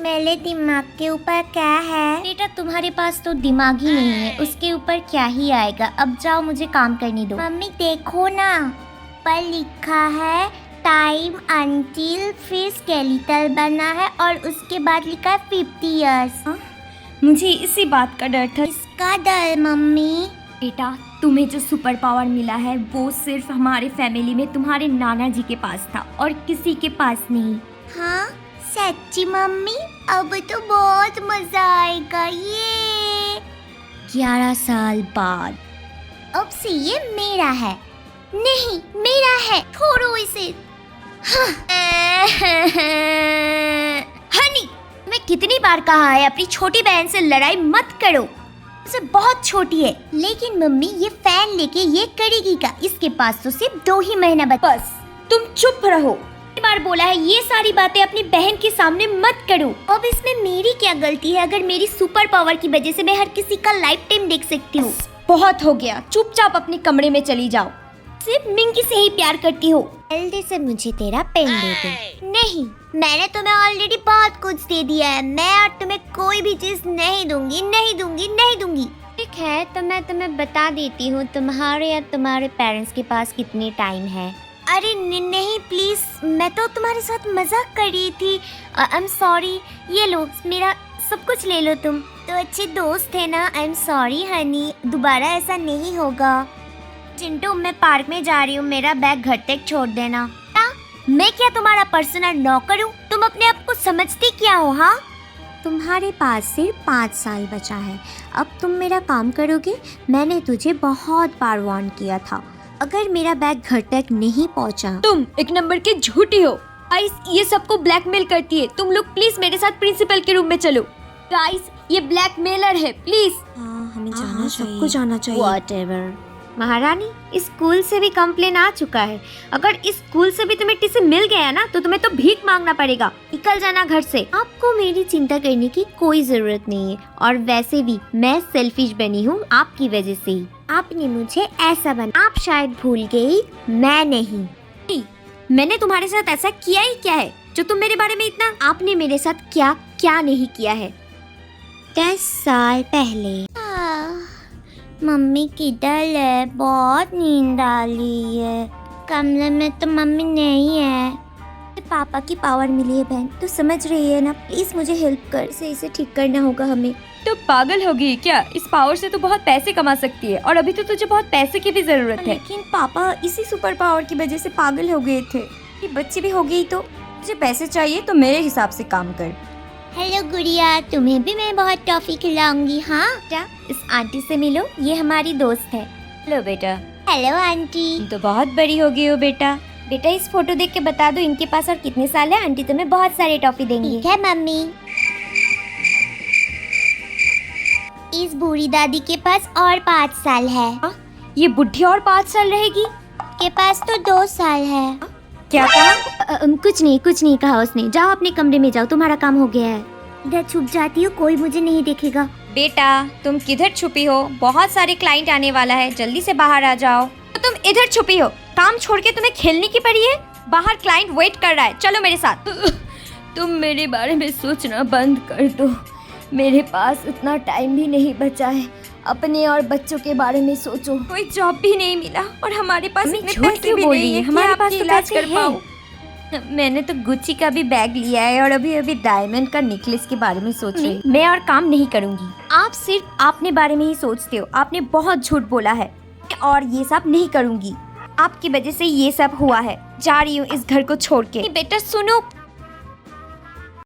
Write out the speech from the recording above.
मेरे दिमाग के ऊपर क्या है? बेटा तुम्हारे पास तो दिमाग ही नहीं है, उसके ऊपर क्या ही आएगा। अब जाओ मुझे काम करने दो। मम्मी देखो ना, पर लिखा है टाइम अंटिल, फिर स्केलेटल बना है और उसके बाद लिखा है 50 इयर्स। मुझे इसी बात का डर था। इसका डर मम्मी? बेटा तुम्हें जो सुपर पावर मिला है वो सिर्फ हमारे फैमिली में तुम्हारे नाना जी के पास था और किसी के पास नहीं। हाँ सच्ची मम्मी? अब तो बहुत मजा आएगा। ये 11 साल बाद अब से ये मेरा है। नहीं मेरा है, छोड़ो इसे। हनी, मैं कितनी बार कहा है अपनी छोटी बहन से लड़ाई मत करो, उसे बहुत छोटी है। लेकिन मम्मी ये फैन लेके ये करेगी क्या? इसके पास तो सिर्फ 2 ही महीना बचा। बस तुम चुप रहो। कितनी बार बोला है ये सारी बातें अपनी बहन के सामने मत करो। अब इसमें मेरी क्या गलती है? अगर मेरी सुपर पावर की वजह से मैं हर किसी का लाइफ टाइम देख सकती हूँ। बहुत हो गया, चुपचाप अपने कमरे में चली जाओ। सिर्फ मिंकी से ही प्यार करती हो। जल्दी से मुझे तेरा पेन दे दे। नहीं, मैंने तुम्हें ऑलरेडी बहुत कुछ दे दिया है। मैं और तुम्हें कोई भी चीज नहीं दूंगी, नहीं दूंगी, नहीं दूंगी। ठीक है, तो मैं तुम्हें बता देती हूँ तुम्हारे या तुम्हारे पेरेंट्स के पास कितनी टाइम है। अरे नहीं प्लीज, मैं तो तुम्हारे साथ मजाक कर रही थी। I am sorry. ये लो मेरा सब कुछ ले लो, तुम तो अच्छे दोस्त थे ना। आई एम सॉरी हनी, दोबारा ऐसा नहीं होगा। चिंटू मैं पार्क में जा रही हूँ, मेरा बैग घर तक छोड़ देना। मैं क्या तुम्हारा पर्सनल नौकर हूँ? तुम अपने आप को समझती क्या हो? हाँ, तुम्हारे पास सिर्फ 5 साल बचा है। अब तुम मेरा काम करोगे? मैंने तुझे बहुत बार वार्न किया था। अगर मेरा बैग घर तक नहीं पहुँचा। तुम एक नंबर की झूठी हो। गाइस ये सबको ब्लैकमेल करती है। तुम लोग प्लीज मेरे साथ प्रिंसिपल के रूम में चलो। गाइस ये ब्लैकमेलर है, प्लीज। हाँ हमें जाना चाहिए। सबको जाना चाहिए। Whatever। महारानी, इस स्कूल से भी कंप्लेन आ चुका है। अगर इस स्कूल से भी तुम्हें टीसी मिल गया ना तो तुम्हें तो भीख मांगना पड़ेगा। निकल जाना घर से। आपको मेरी चिंता करने की कोई जरूरत नहीं है, और वैसे भी मैं सेल्फिश बनी हूँ आपकी वजह से ही। आपने मुझे ऐसा बना, आप शायद भूल गई, मैं नहीं। मैंने तुम्हारे साथ ऐसा किया ही क्या है जो तुम मेरे बारे में इतना? आपने मेरे साथ क्या क्या नहीं किया है। 10 साल पहले। मम्मी किधर है? बहुत नींद आ रही है। कमरे में तो मम्मी नहीं है। पापा की पावर मिली है बहन, तो समझ रही है ना? प्लीज मुझे हेल्प कर, इसे ठीक करना होगा हमें। तो पागल हो गई क्या? इस पावर से तो बहुत पैसे कमा सकती है, और अभी तो तुझे बहुत पैसे की भी जरूरत है। लेकिन पापा इसी सुपर पावर की वजह से पागल हो गए थे। ये बच्ची भी हो गई तो तुझे पैसे चाहिए तो मेरे हिसाब से काम कर। हेलो गुड़िया, तुम्हें भी मैं बहुत टॉफी खिलाऊंगी। हाँ क्या? इस आंटी से मिलो, ये हमारी दोस्त है। हेलो बेटा। Hello aunty. तुम तो बहुत बड़ी हो गई हो बेटा। बेटा इस फोटो देख के बता दो इनके पास और कितने साल है। आंटी तुम्हें बहुत सारे टॉफी देंगी। ठीक है मम्मी। इस बूढ़ी दादी के पास और 5 साल है। ये बुढ़ी और 5 साल रहेगी? के पास तो 2 साल है। क्या कहा? कुछ नहीं कहा उसने। जाओ अपने कमरे में जाओ, तुम्हारा काम हो गया है। इधर छुप जाती हो, कोई मुझे नहीं देखेगा। बेटा तुम किधर छुपी हो? बहुत सारे क्लाइंट आने वाला है, जल्दी से बाहर आ जाओ। तो तुम इधर छुपी हो? काम छोड़ के तुम्हें खेलने की पड़ी है? बाहर क्लाइंट वेट कर रहा है, चलो मेरे साथ। तुम मेरे बारे में सोचना बंद कर दो। मेरे पास उतना टाइम भी नहीं बचा है। अपने और बच्चों के बारे में सोचो। कोई जॉब भी नहीं मिला और हमारे पास इतने पैसे भी नहीं है। हमारे पास तो इलाज कर पाओ। मैंने तो गुच्ची का भी बैग लिया है और अभी डायमंड का नेकलेस के बारे में सोच रही हूँ। मैं और काम नहीं करूँगी। आप सिर्फ अपने बारे में ही सोचते हो। आपने बहुत झूठ बोला है, और ये सब नहीं करूँगी। आपकी वजह से ये सब हुआ है। जा रही हूँ इस घर को छोड़ के। बेटा सुनो,